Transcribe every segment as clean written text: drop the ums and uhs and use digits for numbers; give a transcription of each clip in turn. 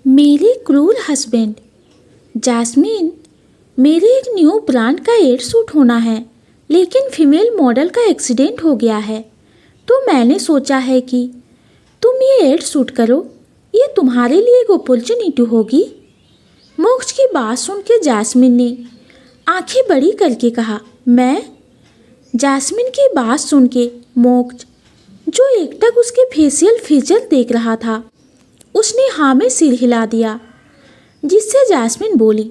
मेरे क्रूर husband. Jasmine, मेरे एक न्यू ब्रांड का एड शूट होना है, लेकिन फीमेल मॉडल का एक्सीडेंट हो गया है। तो मैंने सोचा है कि तुम ये एड शूट करो, ये तुम्हारे लिए एक अपॉर्चुनिटी होगी। मोक्ष की बात सुन के जैस्मिन ने आंखें बड़ी करके कहा, मैं? जैस्मिन की बात सुन के मोक्ष, जो एकटक उसके फेशियल फीचर देख रहा था, उसने हाँ में सिर हिला दिया, जिससे जैस्मिन बोली,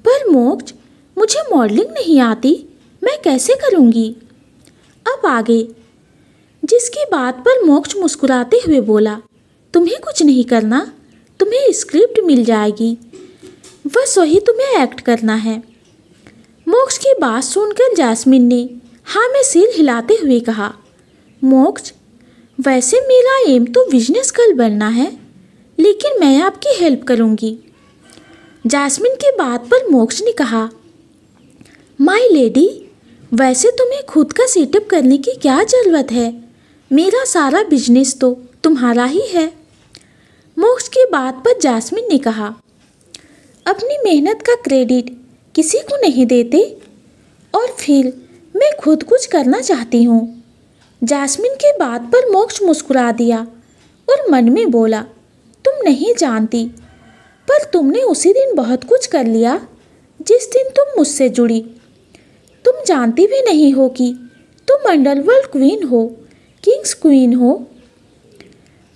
पर मोक्ष, मुझे मॉडलिंग नहीं आती, मैं कैसे करूँगी? अब आगे, जिसकी बात पर मोक्ष मुस्कुराते हुए बोला, तुम्हें कुछ नहीं करना, तुम्हें स्क्रिप्ट मिल जाएगी, बस वही तुम्हें एक्ट करना है। मोक्ष की बात सुनकर जैस्मिन ने हाँ में सिर हिलाते हुए कहा, मोक्ष, वैसे मेरा एम तो बिजनेस गर्ल बनना है, लेकिन मैं आपकी हेल्प करूंगी। जैस्मिन की बात पर मोक्ष ने कहा, माय लेडी, वैसे तुम्हें खुद का सेटअप करने की क्या ज़रूरत है, मेरा सारा बिजनेस तो तुम्हारा ही है। मोक्ष की बात पर जैस्मिन ने कहा, अपनी मेहनत का क्रेडिट किसी को नहीं देते, और फिर मैं खुद कुछ करना चाहती हूँ। जैस्मिन की बात पर मोक्ष मुस्कुरा दिया और मन में बोला, तुम नहीं जानती, पर तुमने उसी दिन बहुत कुछ कर लिया जिस दिन तुम मुझसे जुड़ी। तुम जानती भी नहीं हो कि तुम अंडरवर्ल्ड क्वीन हो, किंग्स क्वीन हो।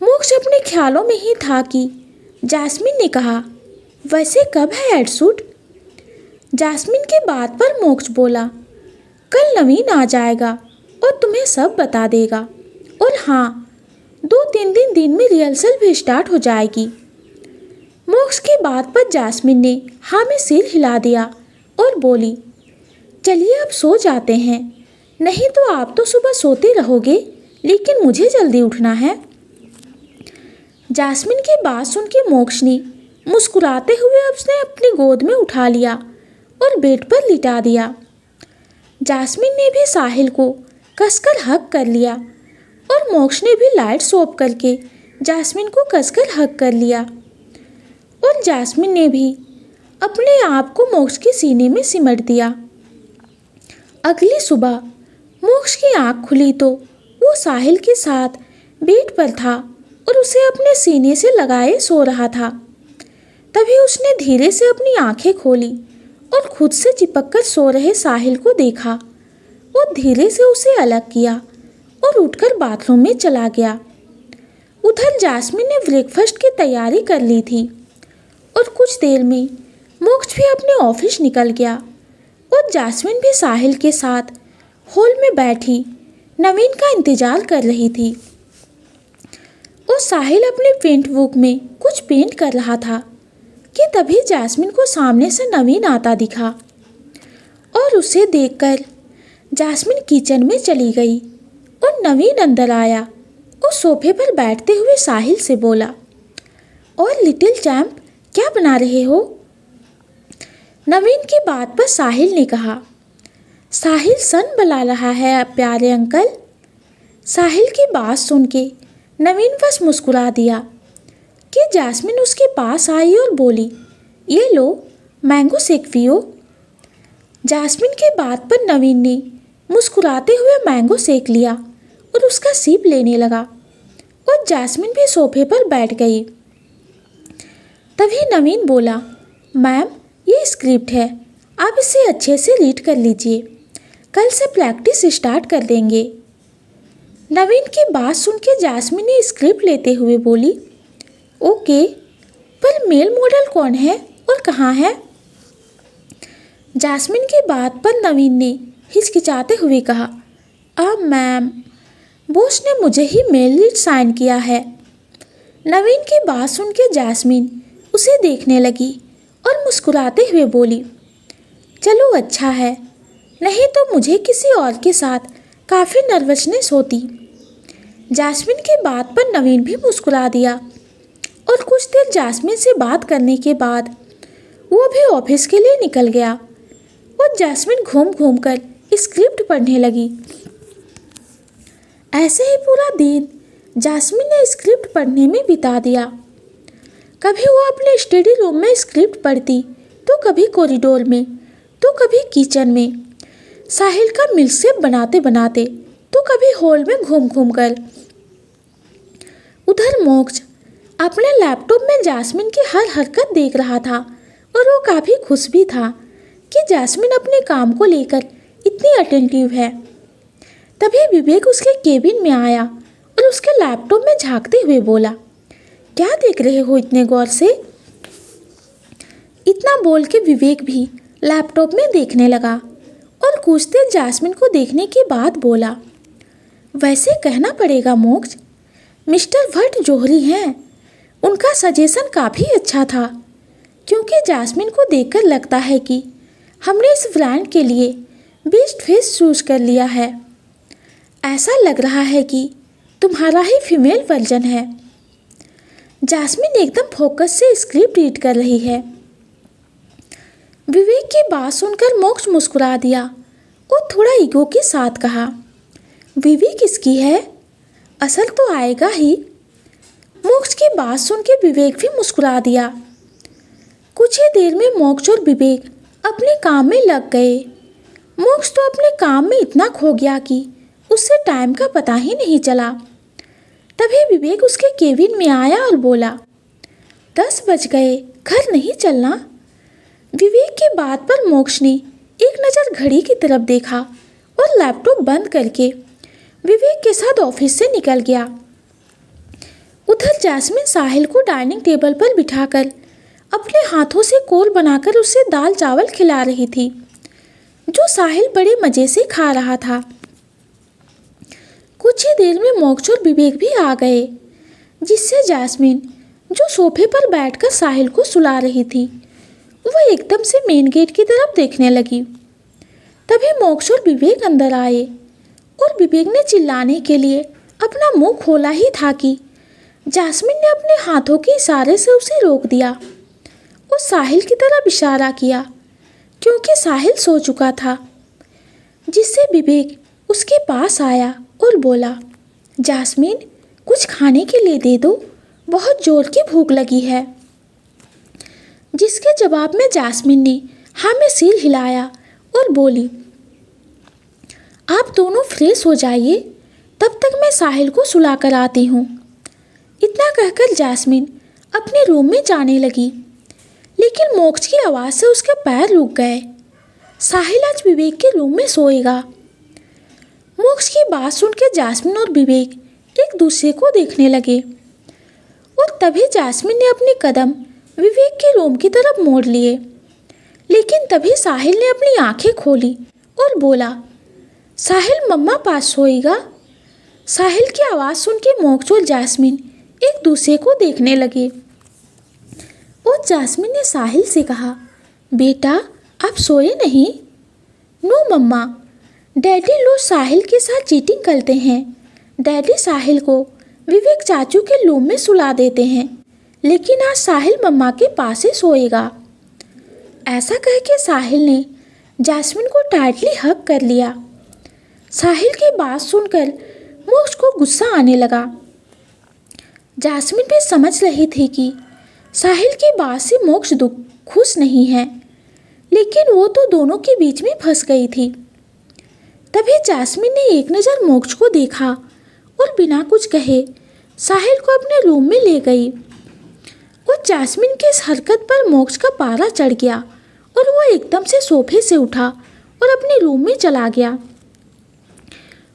मोक्ष अपने ख्यालों में ही था कि जैस्मिन ने कहा, वैसे कब है एड शूट? जैस्मिन की बात पर मोक्ष बोला, कल नवीन आ जाएगा और तुम्हें सब बता देगा, और हाँ, 2-3 दिन में रिहर्सल भी स्टार्ट हो जाएगी। मोक्ष की बात पर जैस्मिन ने हाँ में सिर हिला दिया और बोली, चलिए अब सो जाते हैं, नहीं तो आप तो सुबह सोते रहोगे, लेकिन मुझे जल्दी उठना है। जैस्मिन की बात सुन के मोक्ष ने मुस्कुराते हुए उसने अपनी गोद में उठा लिया और बेड पर लिटा दिया। जैस्मिन ने भी साहिल को कसकर हग कर लिया और मोक्ष ने भी लाइट सौंप करके जैस्मिन को कसकर हग कर लिया, और जैस्मिन ने भी अपने आप को मोक्ष के सीने में सिमट दिया। अगली सुबह मोक्ष की आँख खुली तो वो साहिल के साथ बेड पर था और उसे अपने सीने से लगाए सो रहा था। तभी उसने धीरे से अपनी आंखें खोली और खुद से चिपक कर सो रहे साहिल को देखा। वो धीरे से उसे अलग किया और उठकर बाथरूम में चला गया। उधर जैस्मिन ने ब्रेकफास्ट की तैयारी कर ली थी और कुछ देर में मोक्ष भी अपने ऑफिस निकल गया और जैस्मिन भी साहिल के साथ हॉल में बैठी नवीन का इंतजार कर रही थी। और साहिल अपने पेंट बुक में कुछ पेंट कर रहा था कि तभी जैस्मिन को सामने से नवीन आता दिखा, और उसे देखकर जैस्मिन किचन में चली गई और नवीन अंदर आया और सोफे पर बैठते हुए साहिल से बोला, और लिटिल चैम्प, क्या बना रहे हो? नवीन की बात पर साहिल ने कहा, साहिल सन बना रहा है प्यारे अंकल। साहिल की बात सुन के नवीन बस मुस्कुरा दिया कि जैस्मिन उसके पास आई और बोली, ये लो मैंगो शेक पियो। जैस्मिन की बात पर नवीन ने मुस्कुराते हुए मैंगो शेक लिया और उसका सिप लेने लगा, और जैस्मिन भी सोफे पर बैठ गई। तभी नवीन बोला, मैम, ये स्क्रिप्ट है, आप इसे अच्छे से रीड कर लीजिए, कल से प्रैक्टिस स्टार्ट कर देंगे। नवीन की बात सुन के जैस्मिन ने स्क्रिप्ट लेते हुए बोली, ओके, पर मेल मॉडल कौन है और कहाँ है? जैस्मिन की बात पर नवीन ने हिचकिचाते हुए कहा, मैम, बॉस ने मुझे ही मेल लीड साइन किया है। नवीन की बात सुन के जैस्मिन उसे देखने लगी और मुस्कुराते हुए बोली, चलो अच्छा है, नहीं तो मुझे किसी और के साथ काफ़ी नर्वसनेस होती। जैस्मिन की बात पर नवीन भी मुस्कुरा दिया, और कुछ देर जैस्मिन से बात करने के बाद वो भी ऑफिस के लिए निकल गया, और जैस्मिन घूम घूम कर स्क्रिप्ट पढ़ने लगी। ऐसे ही पूरा दिन जैस्मिन ने स्क्रिप्ट पढ़ने में बिता दिया। कभी वो अपने स्टडी रूम में स्क्रिप्ट पढ़ती, तो कभी कॉरिडोर में, तो कभी किचन में साहिल का मिल्कशेक बनाते बनाते, तो कभी हॉल में घूम घूम कर। उधर मोक्ष अपने लैपटॉप में जैस्मिन की हर हरकत देख रहा था और वो काफ़ी खुश भी था कि जैस्मिन अपने काम को लेकर इतनी अटेंटिव है। तभी विवेक उसके केबिन में आया और उसके लैपटॉप में झांकते हुए बोला, क्या देख रहे हो इतने गौर से? इतना बोल के विवेक भी लैपटॉप में देखने लगा और कुछ देर जैस्मिन को देखने के बाद बोला, वैसे कहना पड़ेगा मोक्ष, मिस्टर भट्ट जौहरी हैं, उनका सजेशन काफ़ी अच्छा था, क्योंकि जैस्मिन को देखकर लगता है कि हमने इस ब्रांड के लिए बेस्ट फेस चूज कर लिया है। ऐसा लग रहा है कि तुम्हारा ही फीमेल वर्जन है। जैस्मिन एकदम फोकस से स्क्रिप्ट रीड कर रही है। विवेक की बात सुनकर मोक्ष मुस्कुरा दिया और थोड़ा ईगो के साथ कहा, विवेक किसकी है? असल तो आएगा ही। मोक्ष की बात सुन के विवेक भी मुस्कुरा दिया। कुछ ही देर में मोक्ष और विवेक अपने काम में लग गए। मोक्ष तो अपने काम में इतना खो गया कि उससे टाइम का पता ही नहीं चला। तभी विवेक उसके केबिन में आया और बोला, 10 बज गए, घर नहीं चलना? विवेक की बात पर मोक्ष ने एक नज़र घड़ी की तरफ देखा और लैपटॉप बंद करके विवेक के साथ ऑफिस से निकल गया। उधर जैस्मिन साहिल को डाइनिंग टेबल पर बिठाकर अपने हाथों से कोल बनाकर उसे दाल चावल खिला रही थी, जो साहिल बड़े मज़े से खा रहा था। कुछ ही देर में मोक्ष और विवेक भी आ गए, जिससे जैस्मिन, जो सोफे पर बैठकर साहिल को सुला रही थी, वह एकदम से मेन गेट की तरफ देखने लगी। तभी मोक्ष और विवेक अंदर आए और विवेक ने चिल्लाने के लिए अपना मुंह खोला ही था कि जैस्मिन ने अपने हाथों के इशारे से उसे रोक दिया और साहिल की तरफ इशारा किया, क्योंकि साहिल सो चुका था। जिससे विवेक उसके पास आया और बोला, जैस्मिन, कुछ खाने के लिए दे दो, बहुत जोर की भूख लगी है। जिसके जवाब में जैस्मिन ने हाँ में सिर हिलाया और बोली, आप दोनों फ्रेश हो जाइए, तब तक मैं साहिल को सुला कर आती हूँ। इतना कहकर जैस्मिन अपने रूम में जाने लगी, लेकिन मोक्ष की आवाज़ से उसके पैर रुक गए। साहिल आज विवेक के रूम में सोएगा। मोक्ष की बात सुनकर जैस्मिन और विवेक एक दूसरे को देखने लगे और तभी जैस्मिन ने अपने कदम विवेक के रूम की तरफ मोड़ लिए, लेकिन तभी साहिल ने अपनी आंखें खोली और बोला, साहिल मम्मा पास सोएगा। साहिल की आवाज़ सुन के मोक्ष और जैस्मिन एक दूसरे को देखने लगे और जैस्मिन ने साहिल से कहा, बेटा आप सोए नहीं? नो मम्मा, डैडी रोज साहिल के साथ चीटिंग करते हैं। डैडी साहिल को विवेक चाचू के रूम में सुला देते हैं, लेकिन आज साहिल मम्मा के पास ही सोएगा। ऐसा कह के साहिल ने जैस्मिन को टाइटली हग कर लिया। साहिल की बात सुनकर मोक्ष को गुस्सा आने लगा। जैस्मिन भी समझ रही थी कि साहिल की बात से मोक्ष खुश नहीं है, लेकिन वो तो दोनों के बीच में फंस गई थी। तभी जैस्मिन ने एक नज़र मोक्ष को देखा और बिना कुछ कहे साहिल को अपने रूम में ले गई। और जैस्मिन की इस हरकत पर मोक्ष का पारा चढ़ गया और वो एकदम से सोफे से उठा और अपने रूम में चला गया।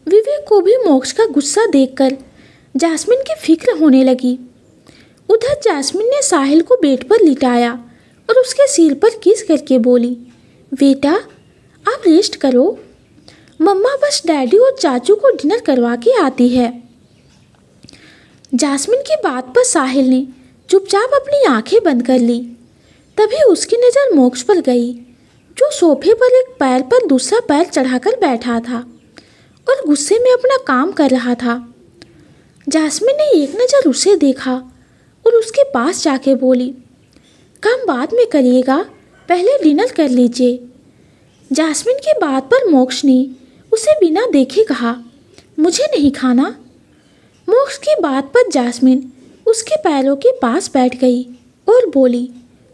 विवेक को भी मोक्ष का गुस्सा देखकर जैस्मिन की फिक्र होने लगी। उधर जैस्मिन ने साहिल को बेड पर लिटाया और उसके सिर पर किस करके बोली, बेटा आप रेस्ट करो, मम्मा बस डैडी और चाचू को डिनर करवा के आती है। जैस्मिन की बात पर साहिल ने चुपचाप अपनी आंखें बंद कर ली। तभी उसकी नज़र मोक्ष पर गई, जो सोफे पर एक पैर पर दूसरा पैर चढ़ाकर बैठा था और गुस्से में अपना काम कर रहा था। जैस्मिन ने एक नज़र उसे देखा और उसके पास जाके बोली, काम बाद में करिएगा, पहले डिनर कर लीजिए। जैस्मिन की बात पर मोक्ष ने उसे बिना देखे कहा, मुझे नहीं खाना। मोक्ष की बात पर जैस्मिन उसके पैरों के पास बैठ गई और बोली,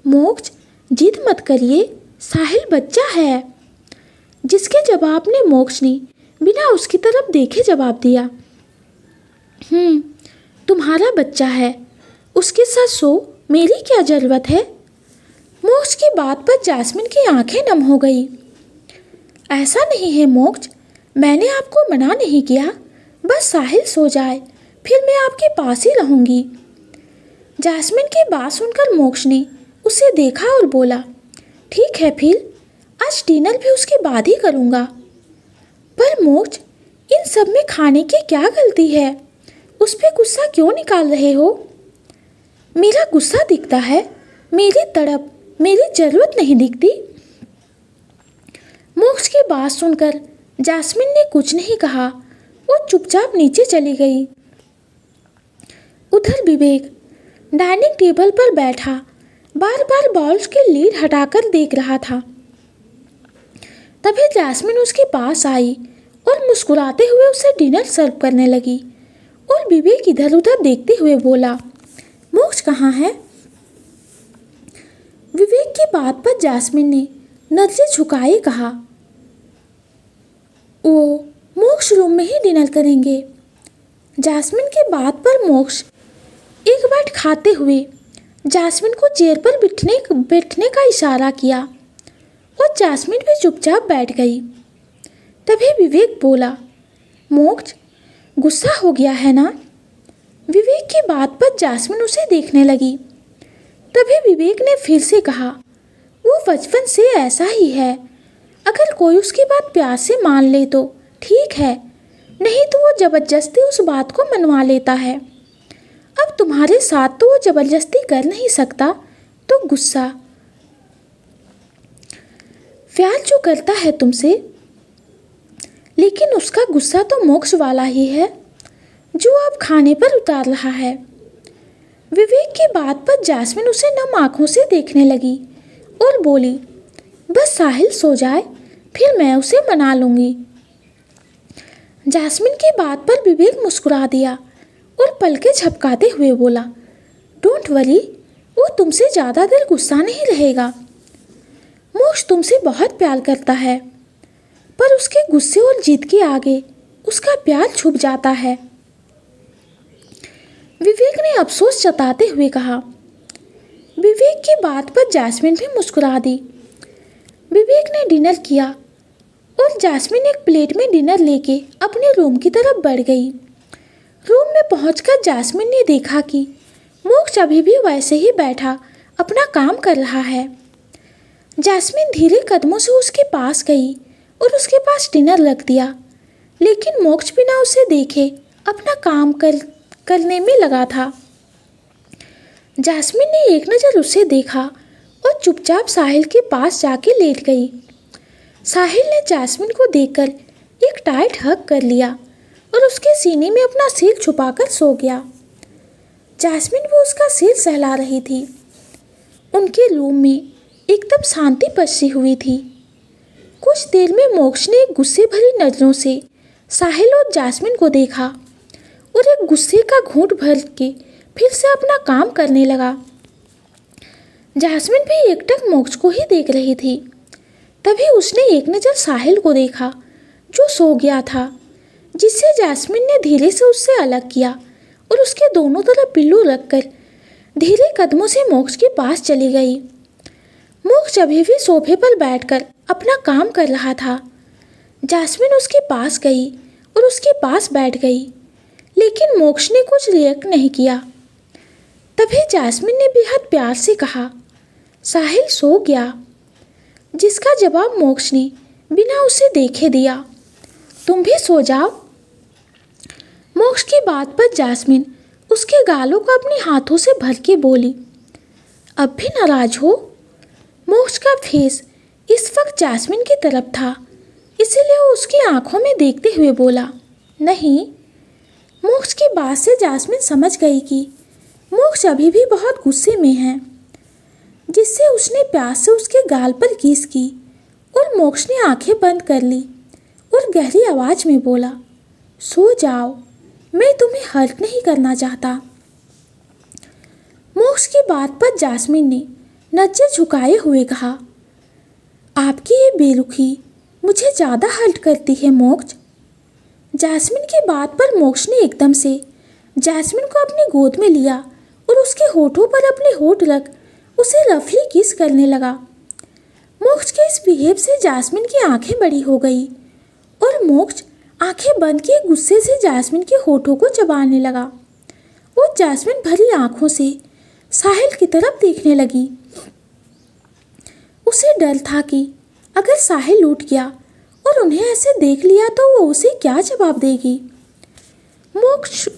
मोक्ष जिद मत करिए, साहिल बच्चा है। जिसके जवाब ने मोक्ष ने बिना उसकी तरफ देखे जवाब दिया, तुम्हारा बच्चा है, उसके साथ सो, मेरी क्या ज़रूरत है। मोक्ष की बात पर जास्मिन की आंखें नम हो गई। ऐसा नहीं है मोक्ष, मैंने आपको मना नहीं किया, बस साहिल सो जाए फिर मैं आपके पास ही रहूँगी। जास्मिन की बात सुनकर मोक्ष ने उसे देखा और बोला, ठीक है फिर, आज डिनर भी उसके बाद ही करूँगा। पर मोक्ष, इन सब में खाने की क्या गलती है, उस पर गुस्सा क्यों निकाल रहे हो। मेरा गुस्सा दिखता है, मेरी तड़प, मेरी ज़रूरत नहीं दिखती। मोक्ष की बात सुनकर जास्मिन ने कुछ नहीं कहा, वो चुपचाप नीचे चली गई। उधर विवेक डाइनिंग टेबल पर बैठा बार बार बाउल्स के लीड हटाकर देख रहा था। तभी जास्मिन उसके पास आई और मुस्कुराते हुए उसे डिनर सर्व करने लगी और विवेक इधर उधर देखते हुए बोला, मोक्ष कहाँ है। विवेक की बात पर जास्मिन ने नजरें झुकाए कहा, ओ मोक्ष रूम में ही डिनर करेंगे। जास्मिन की बात पर मोक्ष एक बाइट खाते हुए जास्मिन को चेयर पर बैठने का इशारा किया और जास्मिन भी चुपचाप बैठ गई। तभी विवेक बोला, मोक्ष गुस्सा हो गया है ना। विवेक की बात पर जास्मिन उसे देखने लगी। तभी विवेक ने फिर से कहा, वो बचपन से ऐसा ही है, अगर कोई उसकी बात प्यार से मान ले तो ठीक है, नहीं तो वो ज़बरदस्ती उस बात को मनवा लेता है। अब तुम्हारे साथ तो वो ज़बरदस्ती कर नहीं सकता, तो गुस्सा प्यार जो करता है तुमसे, लेकिन उसका गुस्सा तो मोक्ष वाला ही है जो अब खाने पर उतार रहा है। विवेक की बात पर जास्मिन उसे नम आंखों से देखने लगी और बोली, बस साहिल सो जाए फिर मैं उसे मना लूँगी। जास्मिन की बात पर विवेक मुस्कुरा दिया और पलकें झपकाते हुए बोला, डोंट वरी, वो तुमसे ज़्यादा देर गुस्सा नहीं रहेगा। मोक्ष तुमसे बहुत प्यार करता है, पर उसके गुस्से और जिद के आगे उसका प्यार छुप जाता है। विवेक ने अफसोस जताते हुए कहा। विवेक की बात पर जास्मिन भी मुस्कुरा दी। विवेक ने डिनर किया और जास्मिन एक प्लेट में डिनर लेके अपने रूम की तरफ बढ़ गई। रूम में पहुंचकर जास्मिन ने देखा कि मोक्ष अभी भी वैसे ही बैठा अपना काम कर रहा है। जास्मिन धीरे कदमों से उसके पास गई और उसके पास डिनर रख दिया, लेकिन मोक्ष बिना उसे देखे अपना काम करने में लगा था। जास्मिन ने एक नज़र उसे देखा और चुपचाप साहिल के पास जाके लेट गई। साहिल ने जास्मिन को देखकर एक टाइट हग कर लिया और उसके सीने में अपना सिर छुपाकर सो गया। जास्मिन वो उसका सिर सहला रही थी। उनके रूम में एकदम शांति पसरी हुई थी। कुछ देर में मोक्ष ने एक गुस्से भरी नज़रों से साहिल और जास्मिन को देखा और एक गुस्से का घूंट भर के फिर से अपना काम करने लगा। जास्मिन भी एकटक मोक्ष को ही देख रही थी। तभी उसने एक नज़र साहिल को देखा जो सो गया था, जिससे जास्मिन ने धीरे से उससे अलग किया और उसके दोनों तरफ पिल्लू रखकर धीरे कदमों से मोक्ष के पास चली गई। मोक्ष अभी भी सोफे पर बैठकर अपना काम कर रहा था। जास्मिन उसके पास गई और उसके पास बैठ गई, लेकिन मोक्ष ने कुछ रिएक्ट नहीं किया। तभी जास्मिन ने बेहद प्यार से कहा, साहिल सो गया, जिसका जवाब मोक्ष ने बिना उसे देखे दिया, तुम भी सो जाओ। मोक्ष की बात पर जास्मिन उसके गालों को अपने हाथों से भर के बोली, अब भी नाराज हो। मोक्ष का फेस इस वक्त जास्मिन की तरफ था, इसीलिए वो उसकी आंखों में देखते हुए बोला, नहीं। मोक्ष की बात से जास्मिन समझ गई कि मोक्ष अभी भी बहुत गुस्से में है, जिससे उसने प्यार से उसके गाल पर किस की और मोक्ष ने आंखें बंद कर ली और गहरी आवाज़ में बोला, सो जाओ, मैं तुम्हें हर्ट नहीं करना चाहता। मोक्ष की बात पर जास्मिन ने नजर झुकाए हुए कहा, आपकी ये बेरुखी मुझे ज़्यादा हर्ट करती है मोक्ष। जास्मिन की बात पर मोक्ष ने एकदम से जास्मिन को अपनी गोद में लिया और उसके होठों पर अपने होठ रख उसे रफली किस करने लगा। मोक्ष के इस बिहेव से जास्मिन की आंखें बड़ी हो गई और मोक्ष आंखें बंद किए गुस्से से जास्मिन के होठों को चबाने लगा। वो जास्मिन भरी आंखों से साहिल की तरफ देखने लगी। उसे डर था कि अगर साहिल लौट गया और उन्हें ऐसे देख लिया तो वो उसे क्या जवाब देगी। मोक्ष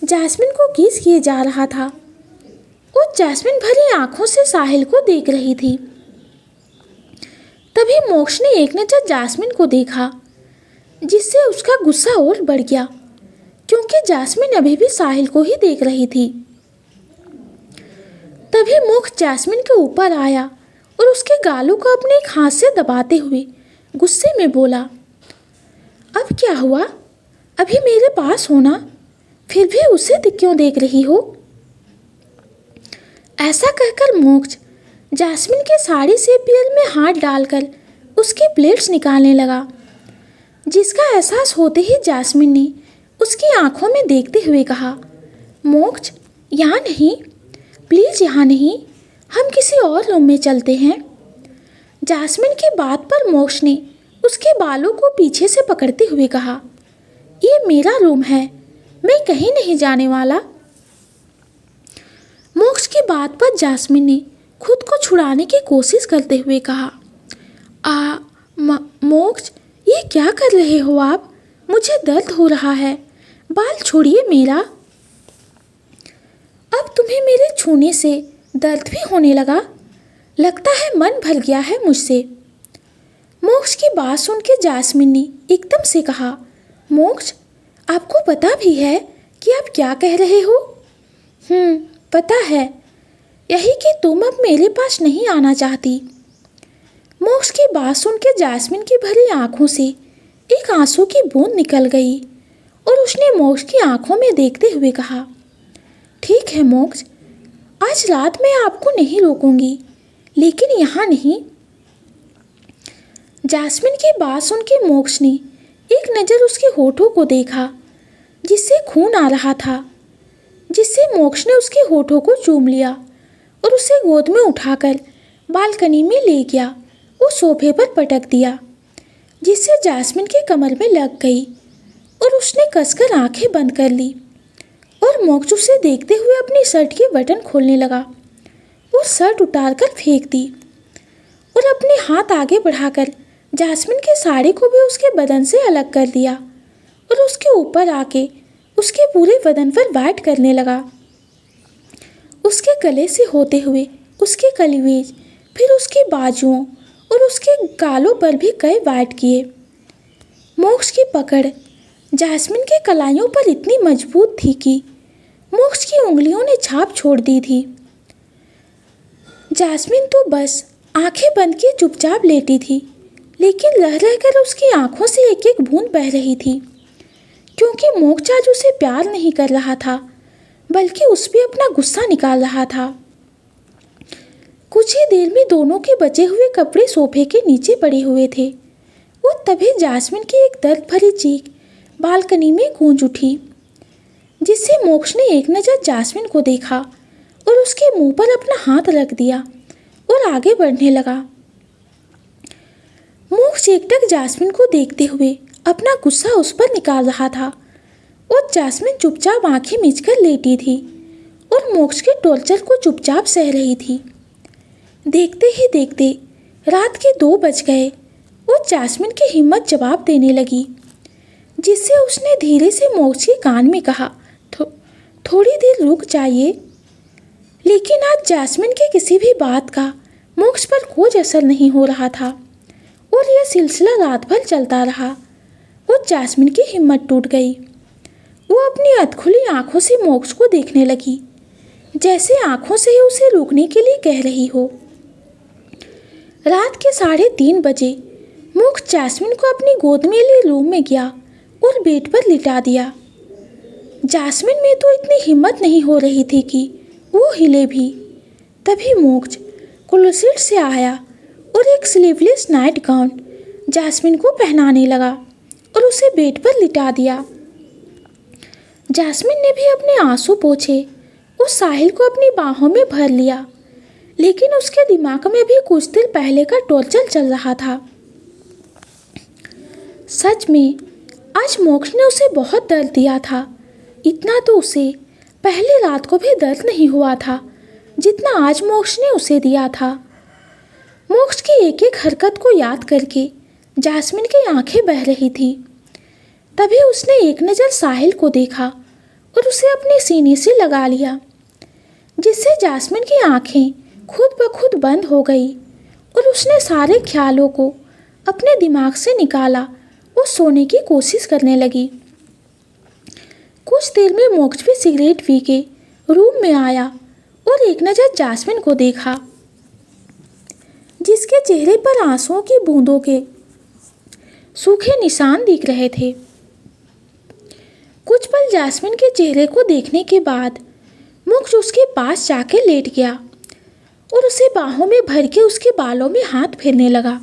जास्मिन को किस किए जा रहा था और जास्मिन भरी आंखों से साहिल को देख रही थी। तभी मोक्ष ने एक नज़र जास्मिन को देखा, जिससे उसका गुस्सा और बढ़ गया, क्योंकि जास्मिन अभी भी साहिल को ही देख रही थी। तभी मोक्ष जास्मिन के ऊपर आया और उसके गालों को अपने एक हाथ से दबाते हुए गुस्से में बोला, अब क्या हुआ? अभी मेरे पास होना, फिर भी उसे क्यों देख रही हो? ऐसा कहकर मोक्ष जास्मिन के साड़ी से पैर में हाथ डालकर उसके प्लेट्स निकालने लगा, जिसका एहसास होते ही जास्मिन ने उसकी आंखों में देखते हुए कहा, मोक्ष यहाँ नहीं, प्लीज़ यहाँ नहीं, हम किसी और रूम में चलते हैं। जास्मिन की बात पर मोक्ष ने उसके बालों को पीछे से पकड़ते हुए कहा, ये मेरा रूम है, मैं कहीं नहीं जाने वाला। मोक्ष की बात पर जास्मिन ने खुद को छुड़ाने की कोशिश करते हुए कहा, मोक्ष ये क्या कर रहे हो आप? मुझे दर्द हो रहा है, बाल छोड़िए मेरा। अब तुम्हें मेरे छूने से दर्द भी होने लगा? लगता है मन भर गया है मुझसे। मोक्ष की बात सुन के जास्मिन ने एकदम से कहा, मोक्ष आपको पता भी है कि आप क्या कह रहे हो? पता है, यही कि तुम अब मेरे पास नहीं आना चाहती। मोक्ष की बात सुन के जास्मिन की भरी आंखों से एक आंसू की बूंद निकल गई और उसने मोक्ष की आंखों में देखते हुए कहा, ठीक है मोक्ष, आज रात मैं आपको नहीं रोकूंगी, लेकिन यहाँ नहीं। जास्मिन की बात सुन के मोक्ष ने एक नज़र उसके होठों को देखा, जिससे खून आ रहा था, जिससे मोक्ष ने उसके होठों को चूम लिया और उसे गोद में उठाकर बालकनी में ले गया और सोफे पर पटक दिया, जिससे जास्मिन के कमर में लग गई और उसने कसकर आंखें बंद कर ली और मोक्ष उसे देखते हुए अपनी शर्ट के बटन खोलने लगा और शर्ट उतारकर फेंक दी और अपने हाथ आगे बढ़ाकर जास्मिन के साड़ी को भी उसके बदन से अलग कर दिया और उसके ऊपर आके उसके पूरे बदन पर वाइट करने लगा। उसके गले से होते हुए उसके कलीवेज, फिर उसकी बाजुओं और उसके गालों पर भी कई वाइट किए। मोक्ष की पकड़ जास्मिन के कलाइयों पर इतनी मजबूत थी कि मोक्ष की उंगलियों ने छाप छोड़ दी थी। जास्मिन तो बस आंखें बंद किए चुपचाप लेटी थी, लेकिन रह रहकर उसकी आंखों से एक एक बूंद बह रही थी, क्योंकि मोक्ष आज उसे प्यार नहीं कर रहा था, बल्कि उस पर अपना गुस्सा निकाल रहा था। कुछ ही देर में दोनों के बचे हुए कपड़े सोफे के नीचे पड़े हुए थे और तभी जास्मिन की एक दर्द भरी चीख बालकनी में गूंज उठी, जिससे मोक्ष ने एक नज़र जास्मिन को देखा और उसके मुंह पर अपना हाथ रख दिया और आगे बढ़ने लगा। मोक्ष एकटक जास्मिन को देखते हुए अपना गुस्सा उस पर निकाल रहा था और जास्मिन चुपचाप आंखें मीचकर लेटी थी और मोक्ष के टॉर्चर को चुपचाप सह रही थी। देखते ही देखते रात के 2 बज गए और जास्मिन की हिम्मत जवाब देने लगी, जिससे उसने धीरे से मोक्ष के कान में कहा, थोड़ी देर रुक जाइए। लेकिन आज जास्मिन के किसी भी बात का मोक्ष पर कोई असर नहीं हो रहा था और यह सिलसिला रात भर चलता रहा और जास्मिन की हिम्मत टूट गई। वो अपनी अधखुली आंखों से मोक्ष को देखने लगी, जैसे आंखों से ही उसे रुकने के लिए कह रही हो। रात के 3:30 बजे मोक्ष जास्मिन को अपनी गोद में ले रूम में गया और बेड पर लिटा दिया। जास्मिन में तो इतनी हिम्मत नहीं हो रही थी कि वो हिले भी। तभी मोक्ष क्लोसेट से आया और एक स्लीवलेस नाइट गाउन जैस्मिन को पहनाने लगा और उसे बेड पर लिटा दिया। जैस्मिन ने भी अपने आंसू पोंछे और साहिल को अपनी बाहों में भर लिया, लेकिन उसके दिमाग में भी कुछ दिन पहले का टॉर्चर चल रहा था। सच में आज मोक्ष ने उसे बहुत दर्द दिया था। इतना तो उसे पहली रात को भी दर्द नहीं हुआ था जितना आज मोक्ष ने उसे दिया था। मोक्ष की एक एक हरकत को याद करके जैस्मिन की आंखें बह रही थी। तभी उसने एक नज़र साहिल को देखा और उसे अपने सीने से लगा लिया, जिससे जैस्मिन की आंखें खुद ब खुद बंद हो गई और उसने सारे ख्यालों को अपने दिमाग से निकाला और सोने की कोशिश करने लगी। कुछ देर में मोक्ष भी सिगरेट पी के रूम में आया और एक नज़र जैस्मिन को देखा, जिसके चेहरे पर आंसुओं की बूंदों के सूखे निशान दिख रहे थे। कुछ पल जैस्मिन के चेहरे को देखने के बाद मोक्ष उसके पास जाके लेट गया और उसे बाहों में भर के उसके बालों में हाथ फेरने लगा।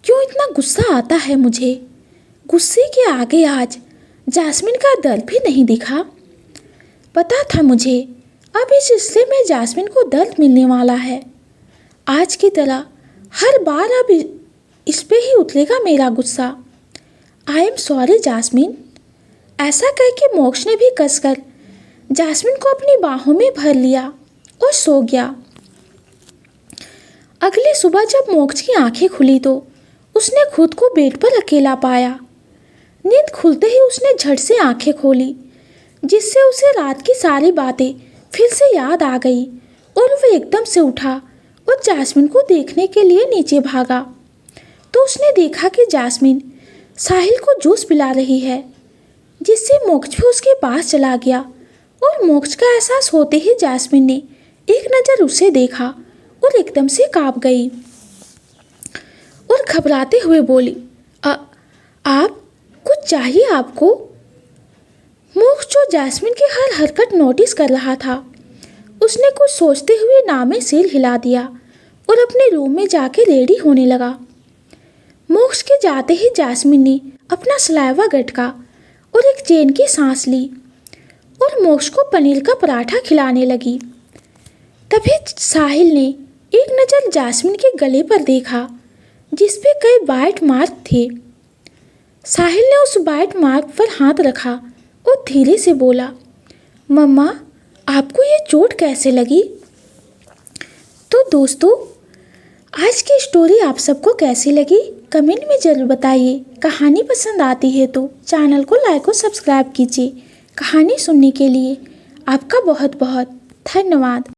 क्यों इतना गुस्सा आता है मुझे? गुस्से के आगे आज जैस्मिन का दर्द भी नहीं दिखा। पता था मुझे अब इस रिश्ते में जैस्मिन को दर्द मिलने वाला है। आज की तरह हर बार अब इस पे ही उतरेगा मेरा गुस्सा। I am sorry Jasmine. ऐसा कह के मोक्ष ने भी कसकर जैस्मिन को अपनी बाहों में भर लिया और सो गया। अगली सुबह जब मोक्ष की आंखें खुली तो उसने खुद को बेड पर अकेला पाया। नींद खुलते ही उसने झट से आंखें खोली, जिससे उसे रात की सारी बातें फिर से याद आ गई और वह एकदम से उठा और जैस्मिन को देखने के लिए नीचे भागा तो उसने देखा कि जैस्मिन साहिल को जूस पिला रही है, जिससे मोक्ष भी उसके पास चला गया और मोक्ष का एहसास होते ही जैस्मिन ने एक नज़र उसे देखा और एकदम से कांप गई और घबराते हुए बोली, आप कुछ चाहिए आपको? मोक्ष जो जैस्मिन की हर हरकत नोटिस कर रहा था, उसने कुछ सोचते हुए ना में सिर हिला दिया और अपने रूम में जाके रेडी होने लगा। मोक्ष के जाते ही जैस्मिन ने अपना सलाइवा गटका और एक चैन की सांस ली और मोक्ष को पनीर का पराठा खिलाने लगी। तभी साहिल ने एक नज़र जैस्मिन के गले पर देखा, जिस पे कई बाइट मार्क थे। साहिल ने उस बाइट मार्क पर हाथ रखा और धीरे से बोला, मम्मा आपको ये चोट कैसे लगी? तो दोस्तों, आज की स्टोरी आप सबको कैसी लगी कमेंट में ज़रूर बताइए। कहानी पसंद आती है तो चैनल को लाइक और सब्सक्राइब कीजिए। कहानी सुनने के लिए आपका बहुत बहुत धन्यवाद।